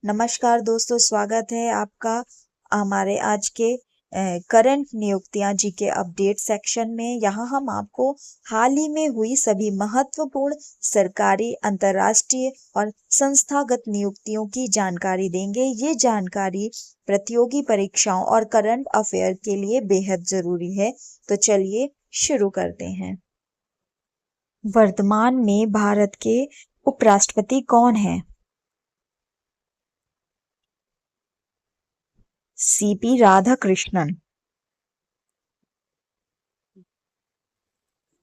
नमस्कार दोस्तों, स्वागत है आपका हमारे आज के करंट नियुक्तियां जीके अपडेट सेक्शन में। यहाँ हम आपको हाल ही में हुई सभी महत्वपूर्ण सरकारी, अंतर्राष्ट्रीय और संस्थागत नियुक्तियों की जानकारी देंगे। ये जानकारी प्रतियोगी परीक्षाओं और करंट अफेयर के लिए बेहद जरूरी है। तो चलिए शुरू करते हैं। वर्तमान में भारत के उपराष्ट्रपति कौन हैं? सीपी राधाकृष्णन।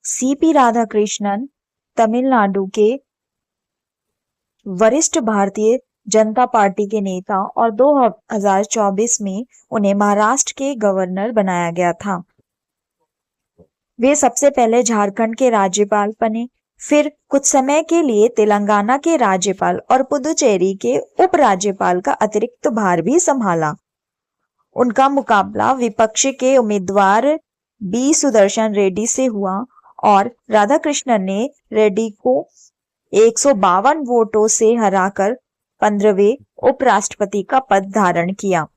सीपी राधाकृष्णन तमिलनाडु के वरिष्ठ भारतीय जनता पार्टी के नेता और 2024 में उन्हें महाराष्ट्र के गवर्नर बनाया गया था। वे सबसे पहले झारखंड के राज्यपाल बने, फिर कुछ समय के लिए तेलंगाना के राज्यपाल और पुदुचेरी के उपराज्यपाल का अतिरिक्त भार भी संभाला। उनका मुकाबला विपक्ष के उम्मीदवार बी सुदर्शन रेड्डी से हुआ और राधाकृष्णन ने रेड्डी को 152 वोटों से हराकर 15वें उपराष्ट्रपति का पद धारण किया।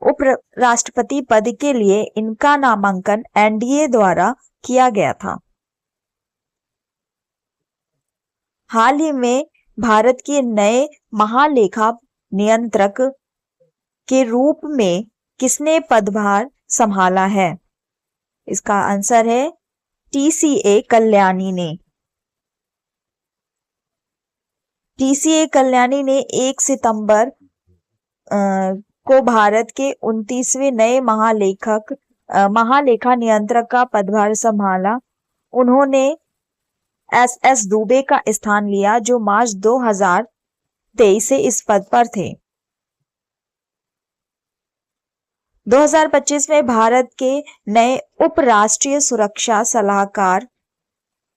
उपराष्ट्रपति पद के लिए इनका नामांकन एनडीए द्वारा किया गया था। हाल ही में भारत के नए महालेखा नियंत्रक के रूप में किसने पदभार संभाला है? इसका आंसर है टीसीए कल्याणी ने। टीसीए कल्याणी ने 1 सितंबर को भारत के 29वें नए महालेखा नियंत्रक का पदभार संभाला। उन्होंने एसएस दुबे का स्थान लिया, जो मार्च 2023 से इस पद पर थे। 2025 में भारत के नए उप राष्ट्रीय सुरक्षा सलाहकार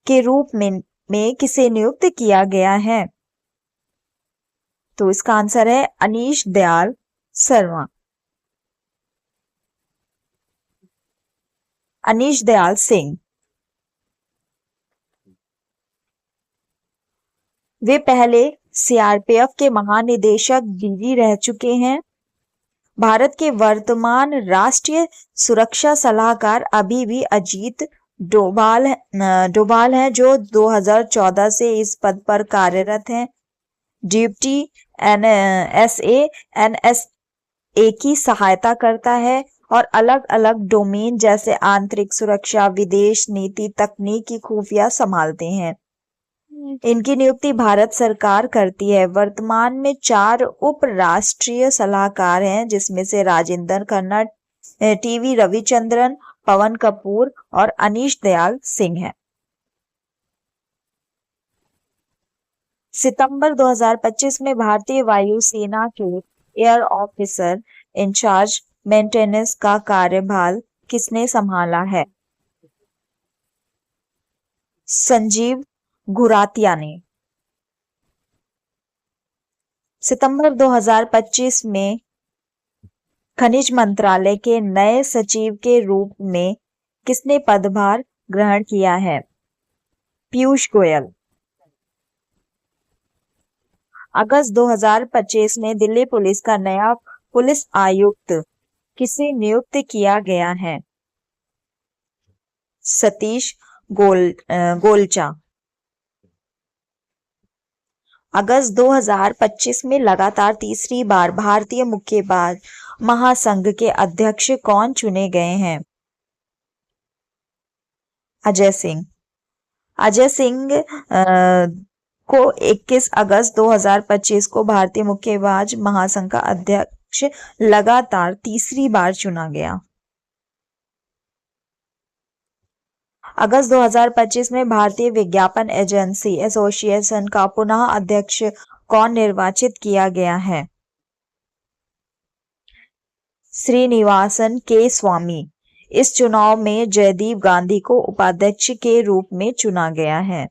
के रूप में किसे नियुक्त किया गया है? तो इसका आंसर है अनीश दयाल शर्मा। अनीश दयाल सिंह। वे पहले सीआरपीएफ के महानिदेशक भी रह चुके हैं। भारत के वर्तमान राष्ट्रीय सुरक्षा सलाहकार अभी भी अजीत डोभाल हैं, जो 2014 से इस पद पर कार्यरत हैं। डिप्टी एनएसए की सहायता करता है और अलग अलग डोमेन जैसे आंतरिक सुरक्षा, विदेश नीति, तकनीकी खुफिया संभालते हैं। इनकी नियुक्ति भारत सरकार करती है। वर्तमान में 4 उप राष्ट्रीय सलाहकार हैं, जिसमें से राजेंद्र खन्ना, टीवी रविचंद्रन, पवन कपूर और अनीश दयाल सिंह हैं। सितंबर 2025 में भारतीय वायुसेना के एयर ऑफिसर इंचार्ज मेंटेनेंस का कार्यभार किसने संभाला है? संजीव घुरातिया ने। सितंबर 2025 में खनिज मंत्रालय के नए सचिव के रूप में किसने पदभार ग्रहण किया है? पीयूष गोयल। अगस्त 2025 में दिल्ली पुलिस का नया पुलिस आयुक्त किसे नियुक्त किया गया है? सतीश गोलचा। अगस्त 2025 में लगातार तीसरी बार भारतीय मुक्केबाज महासंघ के अध्यक्ष कौन चुने गए हैं? अजय सिंह। अजय सिंह को 21 अगस्त 2025 को भारतीय मुक्केबाज महासंघ का अध्यक्ष लगातार तीसरी बार चुना गया। अगस्त 2025 में भारतीय विज्ञापन एजेंसी एसोसिएशन का पुनः अध्यक्ष कौन निर्वाचित किया गया है? श्रीनिवासन के स्वामी। इस चुनाव में जयदीप गांधी को उपाध्यक्ष के रूप में चुना गया है।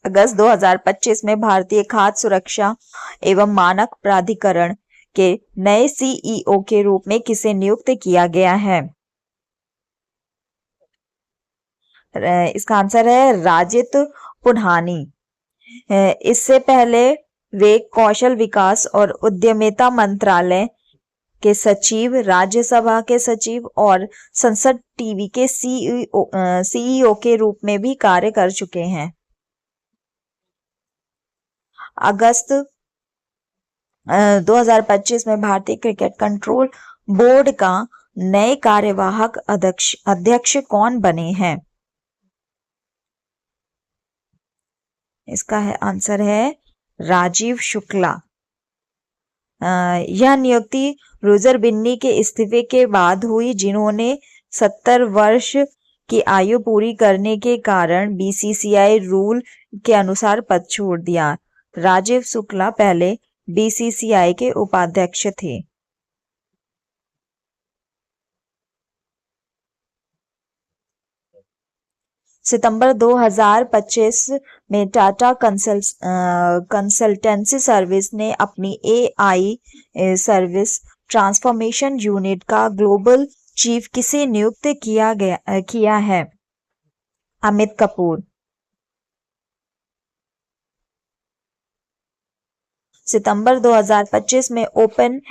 अगस्त 2025 में भारतीय खाद्य सुरक्षा एवं मानक प्राधिकरण के नए सीईओ के रूप में किसे नियुक्त किया गया है? इसका आंसर है राजित पुन्हानी। इससे पहले वे कौशल विकास और उद्यमिता मंत्रालय के सचिव, राज्यसभा के सचिव और संसद टीवी के सीईओ के रूप में भी कार्य कर चुके हैं। अगस्त 2025 में भारतीय क्रिकेट कंट्रोल बोर्ड का नए कार्यवाहक अध्यक्ष कौन बने हैं? इसका आंसर है राजीव शुक्ला। यह नियुक्ति रोजर बिन्नी के इस्तीफे के बाद हुई, जिन्होंने 70 वर्ष की आयु पूरी करने के कारण बीसीसीआई रूल के अनुसार पद छोड़ दिया। राजीव शुक्ला पहले बीसीसीआई के उपाध्यक्ष थे। सितंबर 2025 में टाटा कंसल्टेंसी सर्विस ने अपनी एआई सर्विस ट्रांसफॉर्मेशन यूनिट का ग्लोबल चीफ किसे नियुक्त किया है? अमित कपूर। सितंबर 2025 में ओपन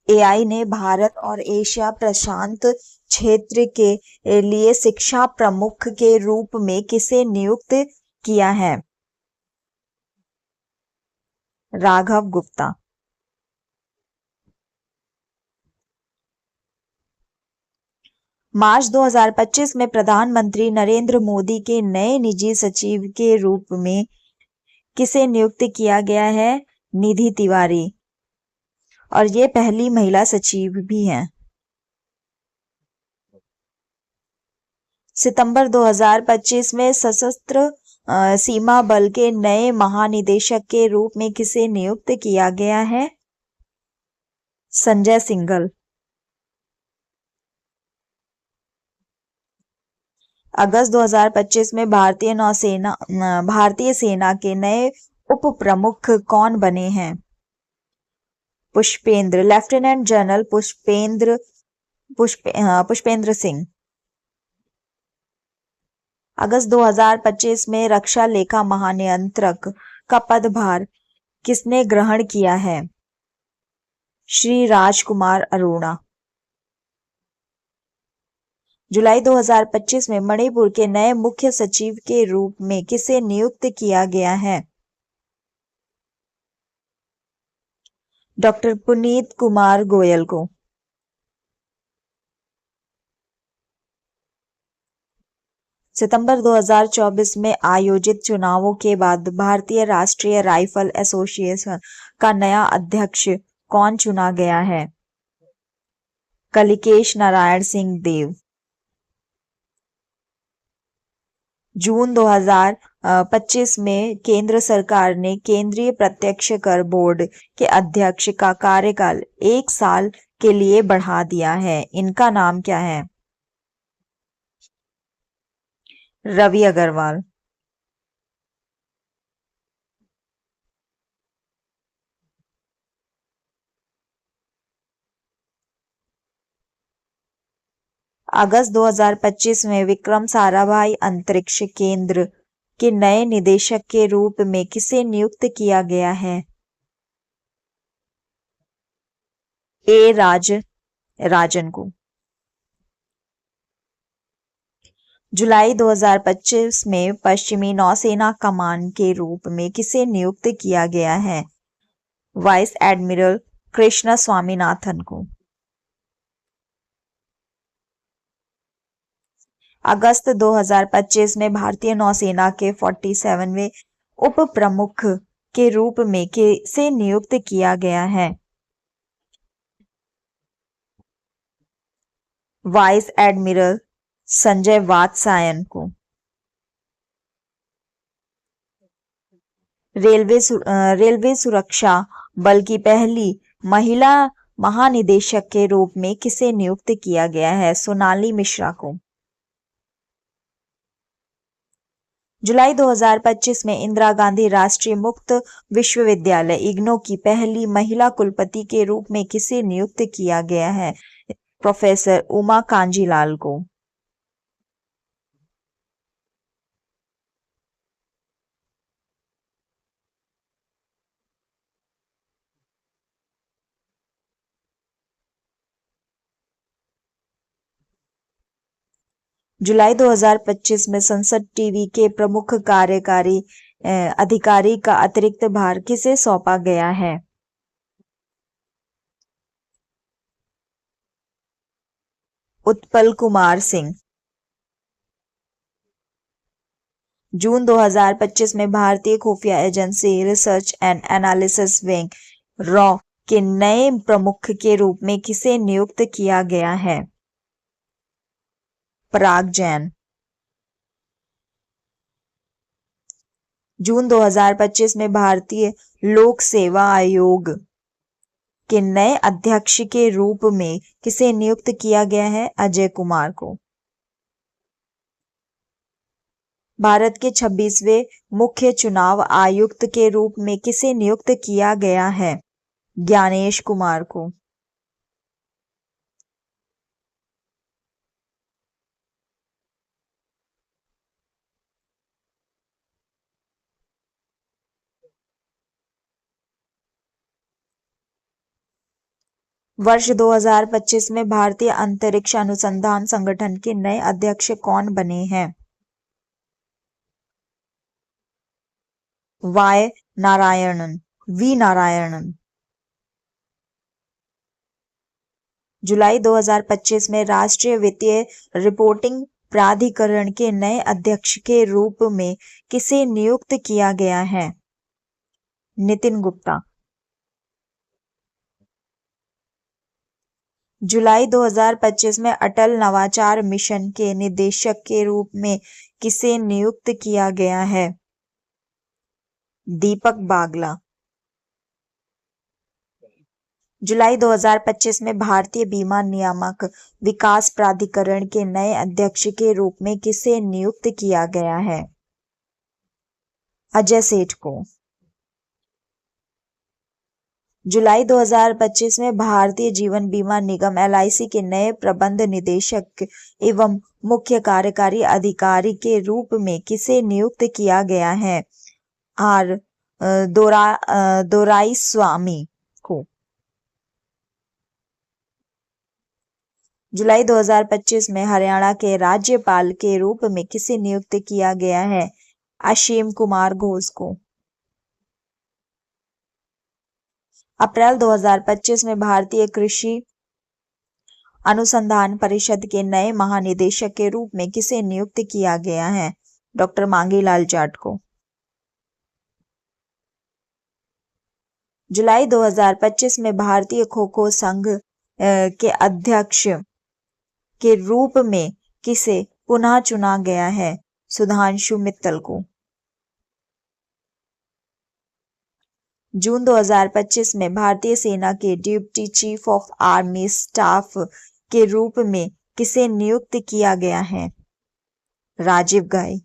एआई ने भारत और एशिया प्रशांत क्षेत्र के लिए शिक्षा प्रमुख के रूप में किसे नियुक्त किया है? राघव गुप्ता। मार्च 2025 में प्रधानमंत्री नरेंद्र मोदी के नए निजी सचिव के रूप में किसे नियुक्त किया गया है? निधि तिवारी। और ये पहली महिला सचिव भी हैं। सितंबर 2025 में सशस्त्र सीमा बल के नए महानिदेशक के रूप में किसे नियुक्त किया गया है? संजय सिंघल। अगस्त 2025 में भारतीय सेना के नए उप प्रमुख कौन बने हैं? Pushpendra, lieutenant general Pushpendra Singh. अगस्त 2025 में रक्षा लेखा महानियंत्रक का पदभार किसने ग्रहण किया है? श्री राजकुमार अरोड़ा। जुलाई 2025 में मणिपुर के नए मुख्य सचिव के रूप में किसे नियुक्त किया गया है? डॉक्टर पुनीत कुमार गोयल को। सितंबर 2024 में आयोजित चुनावों के बाद भारतीय राष्ट्रीय राइफल एसोसिएशन का नया अध्यक्ष कौन चुना गया है? कलिकेश नारायण सिंह देव। जून 2025 में केंद्र सरकार ने केंद्रीय प्रत्यक्ष कर बोर्ड के अध्यक्ष का कार्यकाल 1 साल के लिए बढ़ा दिया है। इनका नाम क्या है? रवि अग्रवाल। अगस्त 2025 में विक्रम साराभाई अंतरिक्ष केंद्र के नए निदेशक के रूप में किसे नियुक्त किया गया है? राजन को। जुलाई 2025 में पश्चिमी नौसेना कमान के रूप में किसे नियुक्त किया गया है? वाइस एडमिरल कृष्ण स्वामीनाथन को। अगस्त 2025 में भारतीय नौसेना के 47वें उप प्रमुख के रूप में किसे नियुक्त किया गया है? वाइस एडमिरल संजय वात्सायन को। रेलवे सुरक्षा बल की पहली महिला महानिदेशक के रूप में किसे नियुक्त किया गया है? सोनाली मिश्रा को। जुलाई 2025 में इंदिरा गांधी राष्ट्रीय मुक्त विश्वविद्यालय इग्नू की पहली महिला कुलपति के रूप में किसे नियुक्त किया गया है? प्रोफेसर उमा कांजीलाल को। जुलाई 2025 में संसद टीवी के प्रमुख कार्यकारी अधिकारी का अतिरिक्त भार किसे सौंपा गया है? उत्पल कुमार सिंह। जून 2025 में भारतीय खुफिया agency research and analysis wing raw के नए प्रमुख के रूप में किसे नियुक्त किया गया है? पराग जैन। जून 2025 में भारतीय लोक सेवा आयोग के नए अध्यक्ष के रूप में किसे नियुक्त किया गया है? अजय कुमार को। भारत के 26वें मुख्य चुनाव आयुक्त के रूप में किसे नियुक्त किया गया है? ज्ञानेश कुमार को। वर्ष 2025 में भारतीय अंतरिक्ष अनुसंधान संगठन के नए अध्यक्ष कौन बने हैं? वी नारायणन। जुलाई 2025 में राष्ट्रीय वित्तीय रिपोर्टिंग प्राधिकरण के नए अध्यक्ष के रूप में किसे नियुक्त किया गया है? नितिन गुप्ता। जुलाई 2025 में अटल नवाचार मिशन के निदेशक के रूप में किसे नियुक्त किया गया है? दीपक बागला। जुलाई 2025 में भारतीय बीमा नियामक विकास प्राधिकरण के नए अध्यक्ष के रूप में किसे नियुक्त किया गया है? अजय सेठ को। जुलाई 2025 में भारतीय जीवन बीमा निगम LIC के नए प्रबंध निदेशक एवं मुख्य कार्यकारी अधिकारी के रूप में किसे नियुक्त किया गया है? आर दोराईस्वामी को। जुलाई 2025 में हरियाणा के राज्यपाल के रूप में किसे नियुक्त किया गया है? असीम कुमार घोष को। अप्रैल 2025 में भारतीय कृषि अनुसंधान परिषद के नए महानिदेशक के रूप में किसे नियुक्त किया गया है? डॉक्टर मांगीलाल जाट को। जुलाई 2025 में भारतीय खो खो संघ के अध्यक्ष के रूप में किसे पुनः चुना गया है? सुधांशु मित्तल को। जून 2025 में भारतीय सेना के deputy chief of army staff के रूप में किसे नियुक्त किया गया है? राजीव गाय।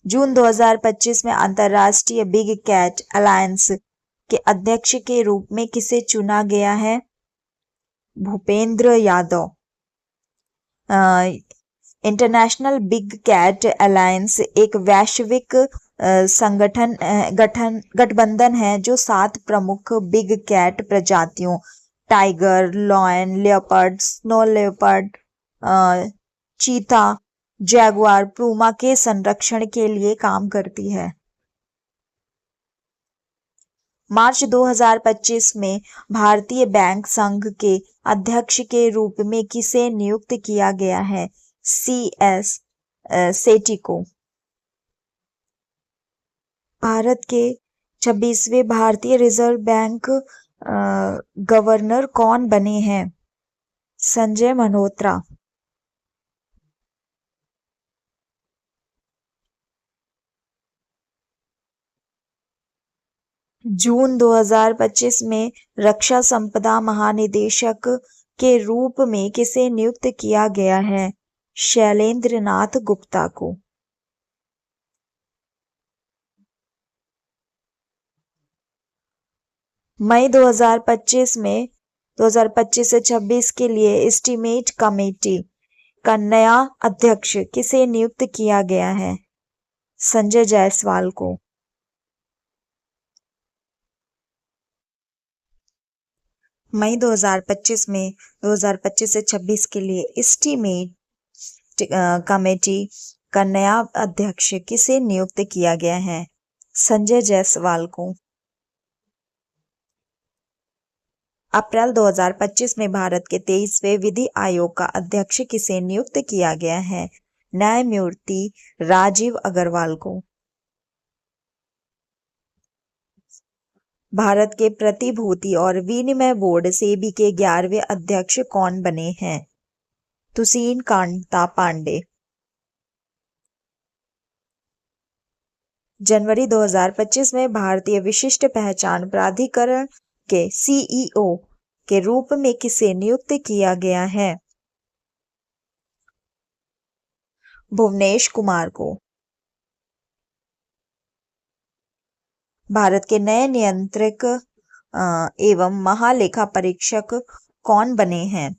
जून 2025 में अंतर्राष्ट्रीय बिग कैट अलायंस के अध्यक्ष के रूप में किसे चुना गया है? Bhupender Yadav. International big cat alliance एक वैश्विक गठबंधन है जो 7 प्रमुख बिग कैट प्रजातियों tiger, lion, leopard, snow leopard, cheetah, jaguar, puma के संरक्षण के लिए काम करती है। मार्च 2025 में भारतीय बैंक संघ के अध्यक्ष के रूप में किसे नियुक्त किया गया है? CS सेठी को। भारत के 26वें भारतीय रिजर्व बैंक गवर्नर कौन बने हैं? संजय मल्होत्रा। जून 2025 में रक्षा संपदा महानिदेशक के रूप में किसे नियुक्त किया गया है? शैलेंद्र नाथ गुप्ता को। मई 2025 में 2025 से 26 के लिए एस्टीमेट कमेटी का नया अध्यक्ष किसे नियुक्त किया गया है? संजय जायसवाल को। मई 2025 में 2025 से 26 के लिए एस्टीमेट कमेटी का नया अध्यक्ष किसे नियुक्त किया गया है? संजय जायसवाल को। अप्रैल 2025 में भारत के 23वें विधि आयोग का अध्यक्ष किसे नियुक्त किया गया है? न्यायमूर्ति राजीव अग्रवाल को। भारत के प्रतिभूति और विनिमय बोर्ड सेबी के 11वें अध्यक्ष कौन बने हैं? तुसीन कांता पांडे। जनवरी 2025 में भारतीय विशिष्ट पहचान प्राधिकरण के सीईओ के रूप में किसे नियुक्त किया गया है? भुवनेश कुमार को। भारत के नए नियंत्रक एवं महालेखा परीक्षक कौन बने हैं?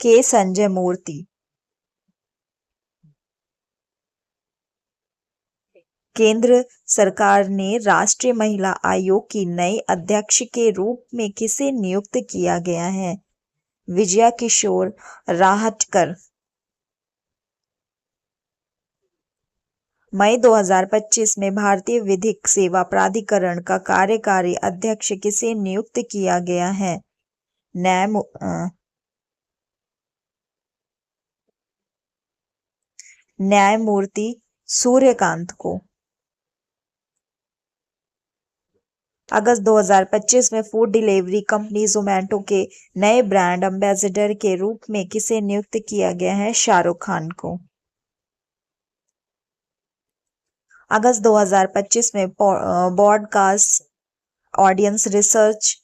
के संजय मूर्ति। केंद्र सरकार ने राष्ट्रीय महिला आयोग की नई अध्यक्ष के रूप में किसे नियुक्त किया गया है? विजया किशोर राहटकर। मई 2025 में भारतीय विधिक सेवा प्राधिकरण का कार्यकारी अध्यक्ष किसे नियुक्त किया गया है? न्यायमूर्ति सूर्यकांत को। अगस्त 2025 में फूड डिलीवरी कंपनी जोमेटो के नए ब्रांड एम्बेसडर के रूप में किसे नियुक्त किया गया है? शाहरुख खान को। अगस्त 2025 में broadcast audience research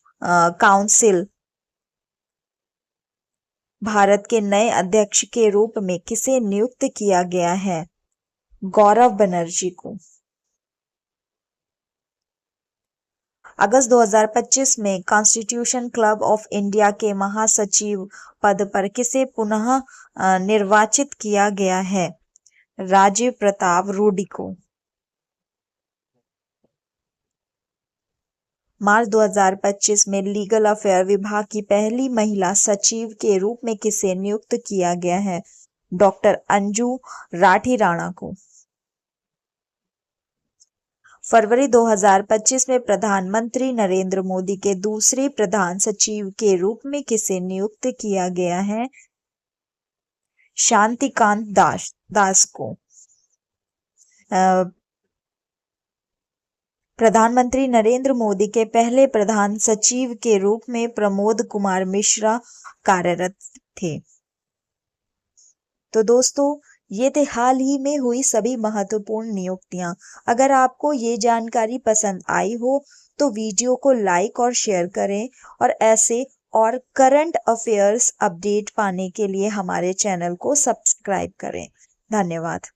council Bharat के नए अध्यक्ष के रूप में किसे नियुक्त किया गया है? गौरव बनर्जी को। अगस्त 2025 में कॉन्स्टिट्यूशन क्लब ऑफ इंडिया के महासचिव पद पर किसे पुनः निर्वाचित किया गया है? राजीव प्रताप रूडी को। मार्च 2025 में लीगल अफेयर विभाग की पहली महिला सचिव के रूप में किसे नियुक्त किया गया है? डॉक्टर अंजू राठी राणा को। फरवरी 2025 में प्रधानमंत्री नरेंद्र मोदी के दूसरे प्रधान सचिव के रूप में किसे नियुक्त किया गया है? शांतिकांत दास को। प्रधानमंत्री नरेंद्र मोदी के पहले प्रधान सचिव के रूप में प्रमोद कुमार मिश्रा कार्यरत थे। तो दोस्तों, ये थे हाल ही में हुई सभी महत्वपूर्ण नियुक्तियां। अगर आपको ये जानकारी पसंद आई हो तो वीडियो को लाइक और शेयर करें और ऐसे और करंट अफेयर्स अपडेट पाने के लिए हमारे चैनल को सब्सक्राइब करें। धन्यवाद।